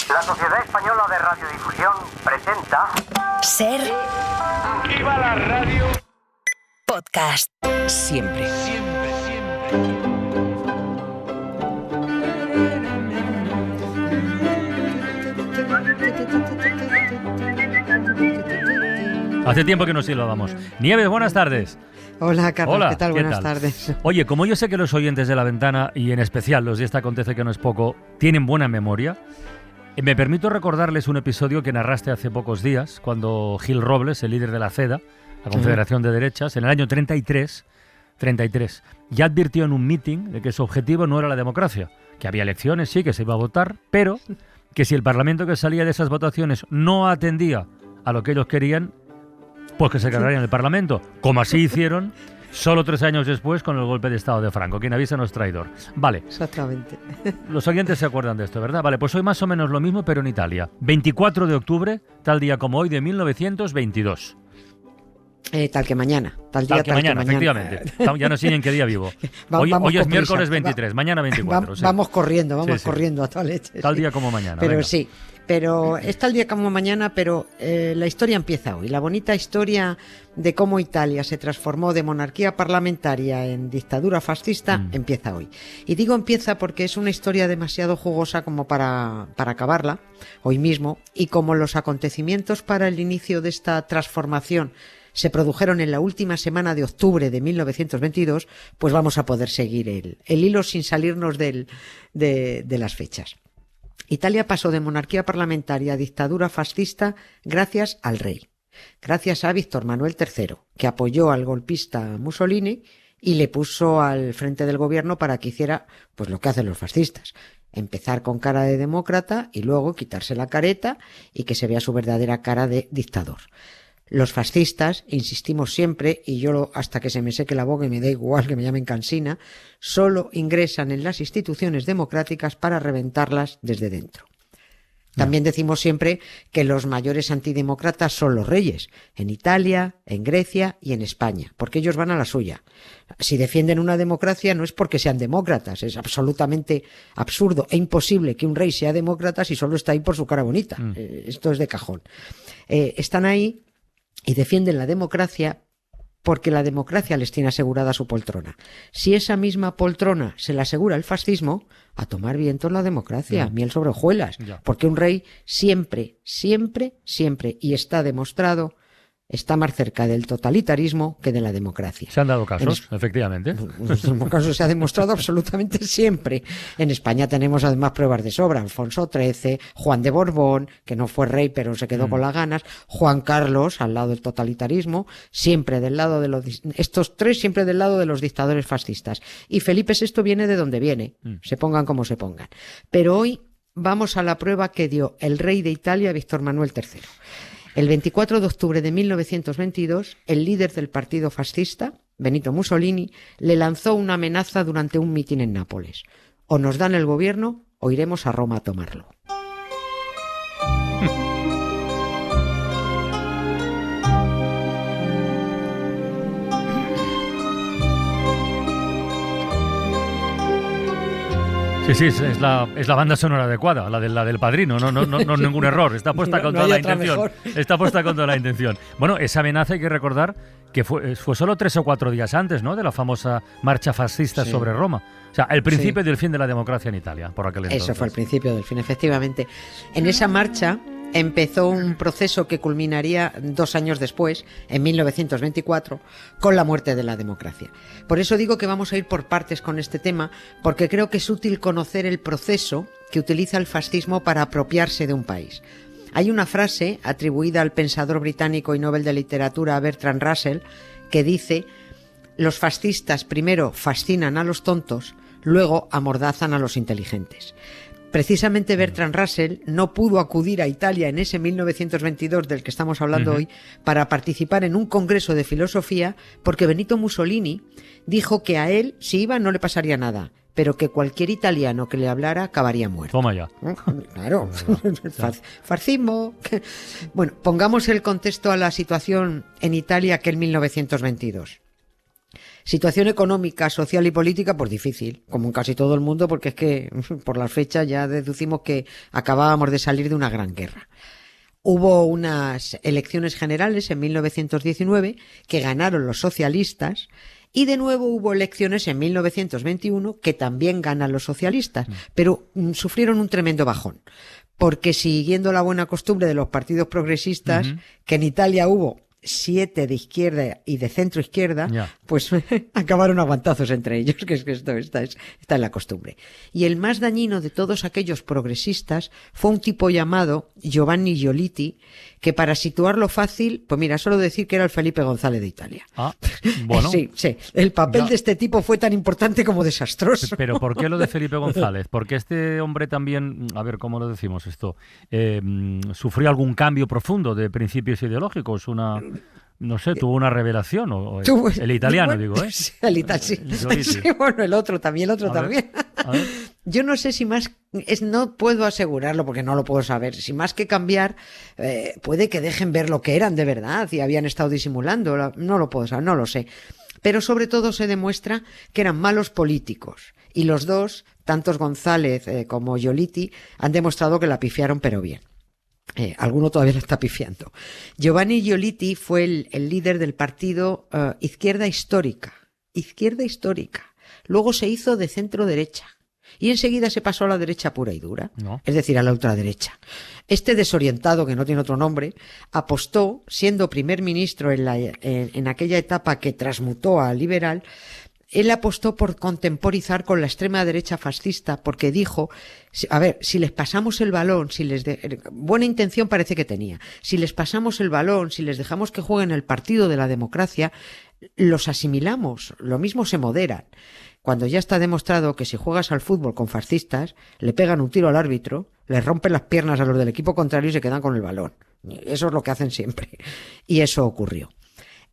La Sociedad Española de Radiodifusión presenta... Ser... ¡Aquí va la radio! Podcast. Siempre. Hace tiempo que no silbábamos. Nieves, buenas tardes. Hola, Carlos, Hola, ¿qué tal? ¿qué Buenas tal? tardes. Oye, como yo sé que los oyentes de La Ventana, y en especial los de Esta Acontece que no es poco, tienen buena memoria, me permito recordarles un episodio que narraste hace pocos días, cuando Gil Robles, el líder de la CEDA, la Confederación de Derechas, en el año 33, ya advirtió en un meeting de que su objetivo no era la democracia, que había elecciones, sí, que se iba a votar, pero que si el Parlamento que salía de esas votaciones no atendía a lo que ellos querían, pues que se cargarían el Parlamento, como así hicieron solo 3 años después con el golpe de Estado de Franco. Quien avisa no es traidor. Vale. Exactamente. Los oyentes se acuerdan de esto, ¿verdad? Vale, pues hoy más o menos lo mismo, pero en Italia. 24 de octubre, tal día como hoy, de 1922. Tal que mañana. Tal día, tal que mañana, efectivamente. Ya no sé ni en qué día vivo. Hoy es miércoles 23, mañana 24. Sí. Vamos corriendo a toda leche. Tal día como mañana. Pero venga. sí, pero es tal día como mañana, pero la historia empieza hoy. La bonita historia de cómo Italia se transformó de monarquía parlamentaria en dictadura fascista empieza hoy. Y digo empieza porque es una historia demasiado jugosa como para acabarla hoy mismo, y como los acontecimientos para el inicio de esta transformación se produjeron en la última semana de octubre de 1922, pues vamos a poder seguir el hilo sin salirnos de las fechas. Italia pasó de monarquía parlamentaria a dictadura fascista gracias al rey, gracias a Víctor Manuel III, que apoyó al golpista Mussolini y le puso al frente del gobierno para que hiciera pues lo que hacen los fascistas: empezar con cara de demócrata y luego quitarse la careta y que se vea su verdadera cara de dictador. Los fascistas, insistimos siempre, y yo hasta que se me seque la boca y me da igual que me llamen cansina, solo ingresan en las instituciones democráticas para reventarlas desde dentro. También decimos siempre que los mayores antidemócratas son los reyes, en Italia, en Grecia y en España, porque ellos van a la suya. Si defienden una democracia no es porque sean demócratas, es absolutamente absurdo e imposible que un rey sea demócrata si solo está ahí por su cara bonita. Esto es de cajón. Están ahí y defienden la democracia porque la democracia les tiene asegurada su poltrona. Si esa misma poltrona se la asegura el fascismo, a tomar viento en la democracia, miel sobre hojuelas, porque un rey siempre, y está demostrado, está más cerca del totalitarismo que de la democracia. Se han dado casos, efectivamente. En este caso se ha demostrado absolutamente siempre. En España tenemos además pruebas de sobra. Alfonso XIII, Juan de Borbón, que no fue rey pero se quedó con las ganas, Juan Carlos, al lado del totalitarismo, siempre del lado de estos tres siempre del lado de los dictadores fascistas. Y Felipe VI viene de donde viene, se pongan como se pongan. Pero hoy vamos a la prueba que dio el rey de Italia, Víctor Manuel III. El 24 de octubre de 1922, el líder del partido fascista, Benito Mussolini, le lanzó una amenaza durante un mitin en Nápoles: o nos dan el gobierno o iremos a Roma a tomarlo. Sí, es la banda sonora adecuada, la del Padrino, no ningún error, está puesta con toda la intención. Está puesta con toda la intención. Bueno, esa amenaza hay que recordar que fue solo 3 o 4 días antes, ¿no?, de la famosa marcha fascista sobre Roma. O sea, el principio del fin de la democracia en Italia, por aquel entonces. Eso fue el principio del fin, efectivamente. En esa marcha empezó un proceso que culminaría 2 años después, en 1924, con la muerte de la democracia. Por eso digo que vamos a ir por partes con este tema, porque creo que es útil conocer el proceso que utiliza el fascismo para apropiarse de un país. Hay una frase atribuida al pensador británico y Nobel de Literatura Bertrand Russell que dice: los fascistas primero fascinan a los tontos, luego amordazan a los inteligentes. Precisamente Bertrand Russell no pudo acudir a Italia en ese 1922 del que estamos hablando hoy para participar en un congreso de filosofía, porque Benito Mussolini dijo que a él, si iba, no le pasaría nada, pero que cualquier italiano que le hablara acabaría muerto. Toma ya. Claro, fascismo. Bueno, pongamos el contexto a la situación en Italia aquel 1922. Situación económica, social y política, pues difícil, como en casi todo el mundo, porque es que por las fechas ya deducimos que acabábamos de salir de una gran guerra. Hubo unas elecciones generales en 1919 que ganaron los socialistas y de nuevo hubo elecciones en 1921 que también ganan los socialistas, pero sufrieron un tremendo bajón. Porque siguiendo la buena costumbre de los partidos progresistas, que en Italia hubo 7 de izquierda y de centro izquierda, pues acabaron a guantazos entre ellos, que es que esto está en la costumbre. Y el más dañino de todos aquellos progresistas fue un tipo llamado Giovanni Giolitti, que para situarlo fácil, pues mira, solo decir que era el Felipe González de Italia. Ah, bueno. Sí, el papel de este tipo fue tan importante como desastroso. Pero ¿por qué lo de Felipe González? Porque este hombre también, a ver, ¿cómo lo decimos esto? ¿Sufrió algún cambio profundo de principios ideológicos? No sé, tuvo una revelación, el italiano, bueno, digo, ¿eh? Sí, sí, bueno, el otro también. A ver. Yo no sé si más, no puedo asegurarlo porque no lo puedo saber, si más que cambiar, puede que dejen ver lo que eran de verdad y habían estado disimulando, no lo puedo saber, no lo sé. Pero sobre todo se demuestra que eran malos políticos y los dos, tantos González como Giolitti, han demostrado que la pifiaron pero bien. Alguno todavía la está pifiando. Giovanni Giolitti fue el líder del partido Izquierda Histórica. Luego se hizo de centro derecha y enseguida se pasó a la derecha pura y dura, es decir, a la ultraderecha. Este desorientado, que no tiene otro nombre, apostó, siendo primer ministro en aquella etapa que transmutó a liberal, él apostó por contemporizar con la extrema derecha fascista, porque dijo, a ver, si les pasamos el balón, buena intención parece que tenía, si les pasamos el balón, si les dejamos que jueguen el partido de la democracia, los asimilamos, lo mismo se moderan. Cuando ya está demostrado que si juegas al fútbol con fascistas, le pegan un tiro al árbitro, les rompen las piernas a los del equipo contrario y se quedan con el balón. Eso es lo que hacen siempre. Y eso ocurrió.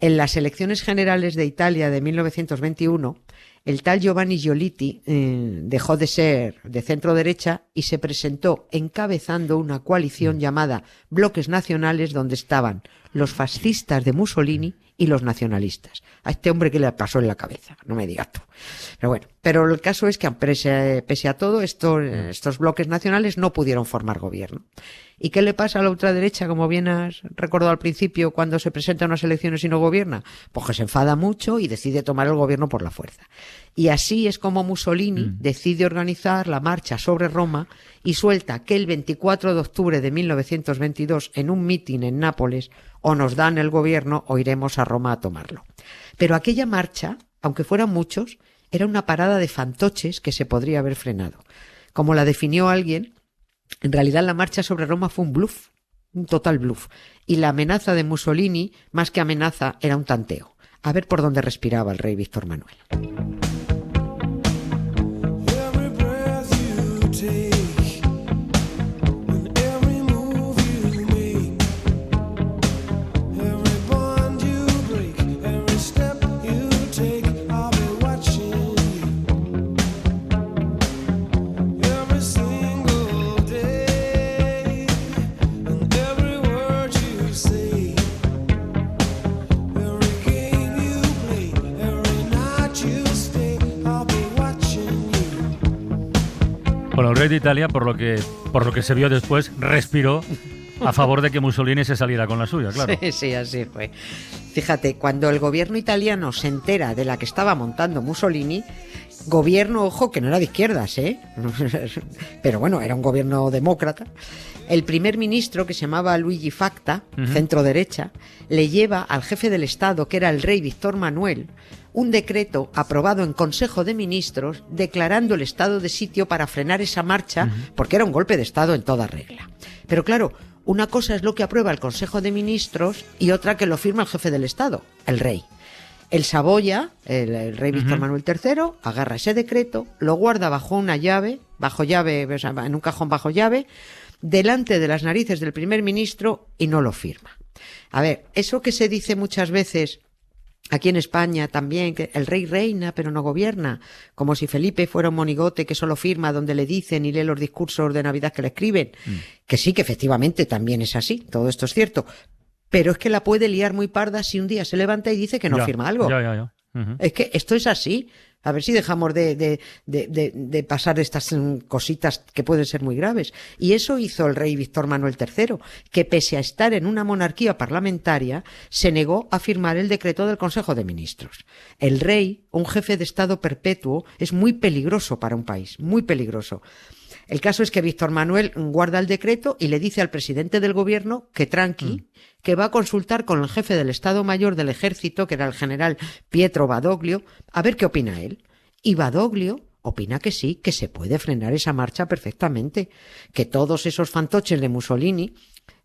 En las elecciones generales de Italia de 1921, el tal Giovanni Giolitti dejó de ser de centro derecha y se presentó encabezando una coalición llamada Bloques Nacionales, donde estaban los fascistas de Mussolini y los nacionalistas. A este hombre, ¿qué le pasó en la cabeza? No me digas tú. Pero bueno, pero el caso es que pese a todo, estos bloques nacionales no pudieron formar gobierno. ¿Y qué le pasa a la ultraderecha, como bien has recordado al principio, cuando se presenta a unas elecciones y no gobierna? Pues que se enfada mucho y decide tomar el gobierno por la fuerza. Y así es como Mussolini decide organizar la marcha sobre Roma y suelta que el 24 de octubre de 1922, en un mitin en Nápoles, o nos dan el gobierno o iremos a Roma a tomarlo. Pero aquella marcha, aunque fueran muchos, era una parada de fantoches que se podría haber frenado. Como la definió alguien, en realidad la marcha sobre Roma fue un bluff, un total bluff. Y la amenaza de Mussolini, más que amenaza, era un tanteo. A ver por dónde respiraba el rey Víctor Manuel. Bueno, el rey de Italia, por lo que se vio después, respiró a favor de que Mussolini se saliera con la suya, claro. Sí, así fue. Fíjate, cuando el gobierno italiano se entera de la que estaba montando Mussolini, gobierno, ojo, que no era de izquierdas, pero bueno, era un gobierno demócrata, el primer ministro, que se llamaba Luigi Facta, centro derecha, le lleva al jefe del Estado, que era el rey Víctor Manuel, un decreto aprobado en Consejo de Ministros declarando el estado de sitio para frenar esa marcha, porque era un golpe de Estado en toda regla. Pero claro, una cosa es lo que aprueba el Consejo de Ministros y otra que lo firma el jefe del Estado, el rey. El Saboya, el rey Víctor Manuel III, agarra ese decreto, lo guarda bajo llave, o sea, en un cajón bajo llave, delante de las narices del primer ministro y no lo firma. A ver, eso que se dice muchas veces aquí en España también, que el rey reina pero no gobierna, como si Felipe fuera un monigote que solo firma donde le dicen y lee los discursos de Navidad que le escriben, que sí, que efectivamente también es así, todo esto es cierto, pero es que la puede liar muy parda si un día se levanta y dice que no firma algo. Ujú. Es que esto es así. A ver si dejamos de pasar estas cositas que pueden ser muy graves. Y eso hizo el rey Víctor Manuel III, que pese a estar en una monarquía parlamentaria, se negó a firmar el decreto del Consejo de Ministros. El rey, un jefe de Estado perpetuo, es muy peligroso para un país, muy peligroso. El caso es que Víctor Manuel guarda el decreto y le dice al presidente del gobierno que tranqui, que va a consultar con el jefe del Estado Mayor del Ejército, que era el general Pietro Badoglio, a ver qué opina él. Y Badoglio opina que sí, que se puede frenar esa marcha perfectamente, que todos esos fantoches de Mussolini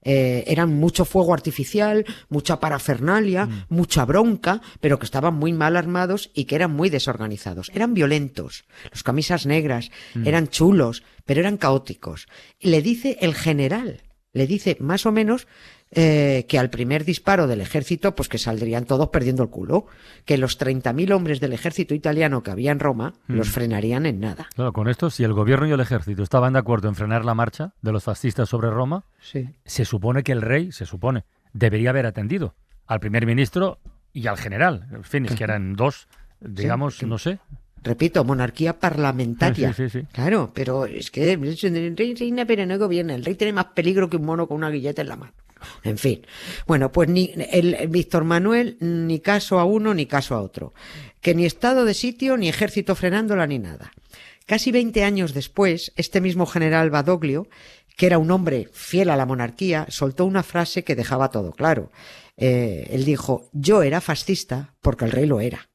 eran mucho fuego artificial, mucha parafernalia, mucha bronca, pero que estaban muy mal armados y que eran muy desorganizados. Eran violentos, los camisas negras, eran chulos, pero eran caóticos. Y le dice el general, le dice más o menos que al primer disparo del ejército, pues que saldrían todos perdiendo el culo, que los 30.000 hombres del ejército italiano que había en Roma los frenarían en nada. Claro, con esto, si el gobierno y el ejército estaban de acuerdo en frenar la marcha de los fascistas sobre Roma, Sí. se supone que el rey, debería haber atendido al primer ministro y al general. En fin, es que eran dos, digamos, Sí. no sé. Repito, monarquía parlamentaria. Sí. Claro, pero es que el rey reina pero no gobierna. El rey tiene más peligro que un mono con una guilleta en la mano. En fin. Bueno, pues ni el Víctor Manuel ni caso a uno ni caso a otro. Que ni estado de sitio, ni ejército frenándola, ni nada. Casi 20 años después, este mismo general Badoglio, que era un hombre fiel a la monarquía, soltó una frase que dejaba todo claro. Él dijo, yo era fascista porque el rey lo era.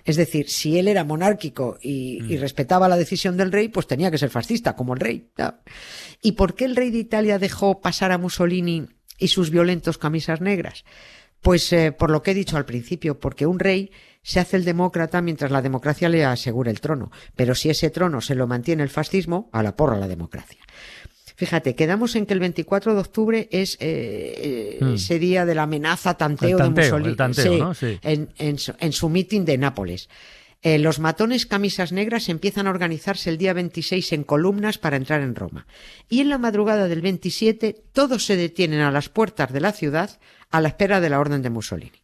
Es decir, si él era monárquico y respetaba la decisión del rey, pues tenía que ser fascista, como el rey. ¿No? ¿Y por qué el rey de Italia dejó pasar a Mussolini y sus violentos camisas negras? Pues por lo que he dicho al principio, porque un rey se hace el demócrata mientras la democracia le asegura el trono. Pero si ese trono se lo mantiene el fascismo, a la porra la democracia. Fíjate, quedamos en que el 24 de octubre es ese día de la amenaza tanteo de Mussolini. El tanteo, Sí, ¿no? Sí. en su mitin de Nápoles. Los matones camisas negras empiezan a organizarse el día 26 en columnas para entrar en Roma. Y en la madrugada del 27 todos se detienen a las puertas de la ciudad a la espera de la orden de Mussolini.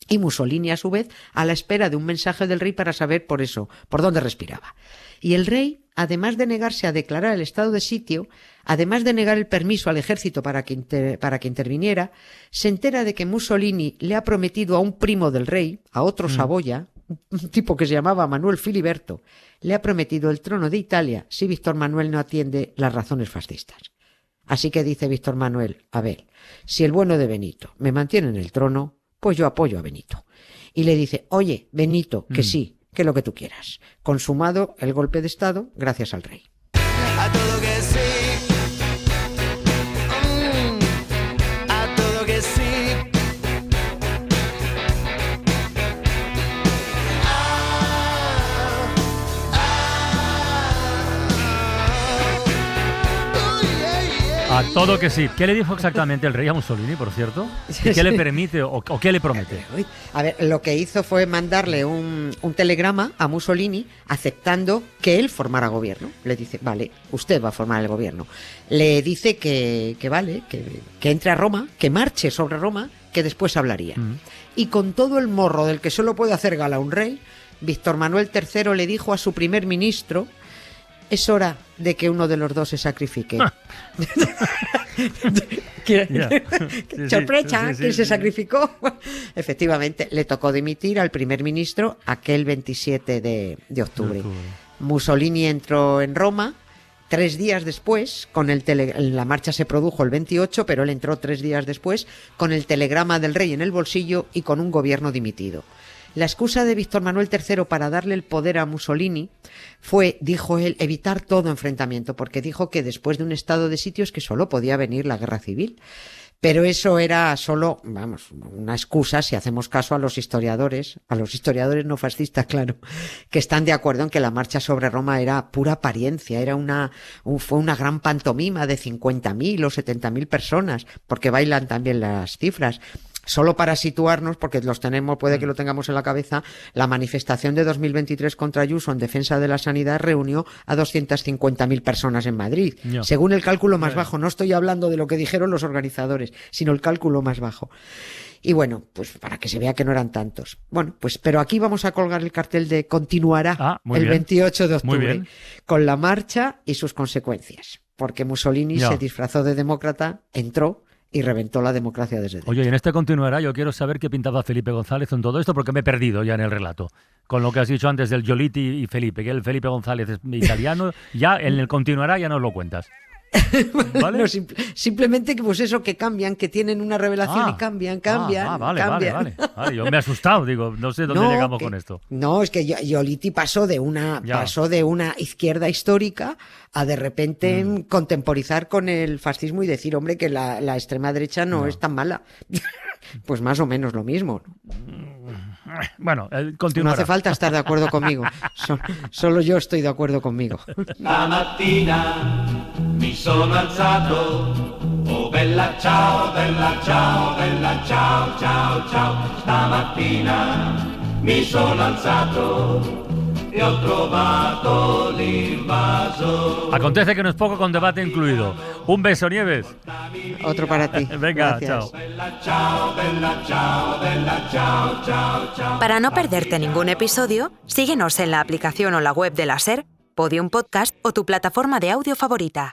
Y Mussolini, a su vez, a la espera de un mensaje del rey para saber por dónde respiraba. Y el rey, además de negarse a declarar el estado de sitio, además de negar el permiso al ejército para que interviniera, se entera de que Mussolini le ha prometido a un primo del rey, a otro Saboya, un tipo que se llamaba Manuel Filiberto, le ha prometido el trono de Italia si Víctor Manuel no atiende las razones fascistas. Así que dice Víctor Manuel, a ver, si el bueno de Benito me mantiene en el trono, pues yo apoyo a Benito. Y le dice, oye, Benito, que sí, que lo que tú quieras. Consumado el golpe de Estado gracias al rey. A todo que sí. A todo que sí. A todo que sí. ¿Qué le dijo exactamente el rey a Mussolini, por cierto? ¿Y qué le permite o qué le promete? A ver, lo que hizo fue mandarle un telegrama a Mussolini aceptando que él formara gobierno. Le dice, vale, usted va a formar el gobierno. Le dice que vale, que entre a Roma, que marche sobre Roma, que después hablaría. Y con todo el morro del que solo puede hacer gala un rey, Víctor Manuel III le dijo a su primer ministro, es hora de que uno de los dos se sacrifique. Sorpresa, ¿quién se sacrificó? Efectivamente, le tocó dimitir al primer ministro aquel 27 de octubre. Mussolini entró en Roma 3 días después, la marcha se produjo el 28, pero él entró 3 días después, con el telegrama del rey en el bolsillo y con un gobierno dimitido. La excusa de Víctor Manuel III para darle el poder a Mussolini fue, dijo él, evitar todo enfrentamiento, porque dijo que después de un estado de sitio es que solo podía venir la guerra civil. Pero eso era solo, una excusa si hacemos caso a los historiadores no fascistas, claro, que están de acuerdo en que la marcha sobre Roma era pura apariencia, fue una gran pantomima de 50.000 o 70.000 personas, porque bailan también las cifras. Solo para situarnos, porque los tenemos, puede que lo tengamos en la cabeza, la manifestación de 2023 contra Ayuso en defensa de la sanidad reunió a 250.000 personas en Madrid. Ya. Según el cálculo más bajo. No estoy hablando de lo que dijeron los organizadores, sino el cálculo más bajo. Y bueno, pues para que se vea que no eran tantos. Bueno, pues pero aquí vamos a colgar el cartel de continuará el 28 de octubre con la marcha y sus consecuencias. Porque Mussolini se disfrazó de demócrata, entró y reventó la democracia desde dentro. Oye, y en este continuará, yo quiero saber qué pintaba Felipe González en todo esto, porque me he perdido ya en el relato. Con lo que has dicho antes del Giolitti y Felipe, que el Felipe González es italiano, ya en el continuará ya nos lo cuentas. ¿Vale? No, simplemente que pues eso, que cambian, que tienen una revelación y cambian. Vale. Yo me he asustado, digo, no sé dónde llegamos con esto. No, es que Giolitti pasó de una izquierda histórica a de repente contemporizar con el fascismo y decir, hombre, que la extrema derecha no es tan mala. Pues más o menos lo mismo, ¿no? Bueno, continuará. No hace falta estar de acuerdo conmigo. Solo yo estoy de acuerdo conmigo. Stamattina mi sono alzato, oh bella ciao, bella ciao, bella ciao, ciao, ciao. Stamattina mi sono alzato e ho trovato l'invaso. Acontece que no es poco, con debate incluido. Un beso, Nieves. Otro para ti. Venga, gracias. chao. Bella ciao, bella ciao, bella ciao, ciao, ciao. Para no perderte ningún episodio, síguenos en la aplicación o la web de la SER, Podium Podcast o tu plataforma de audio favorita.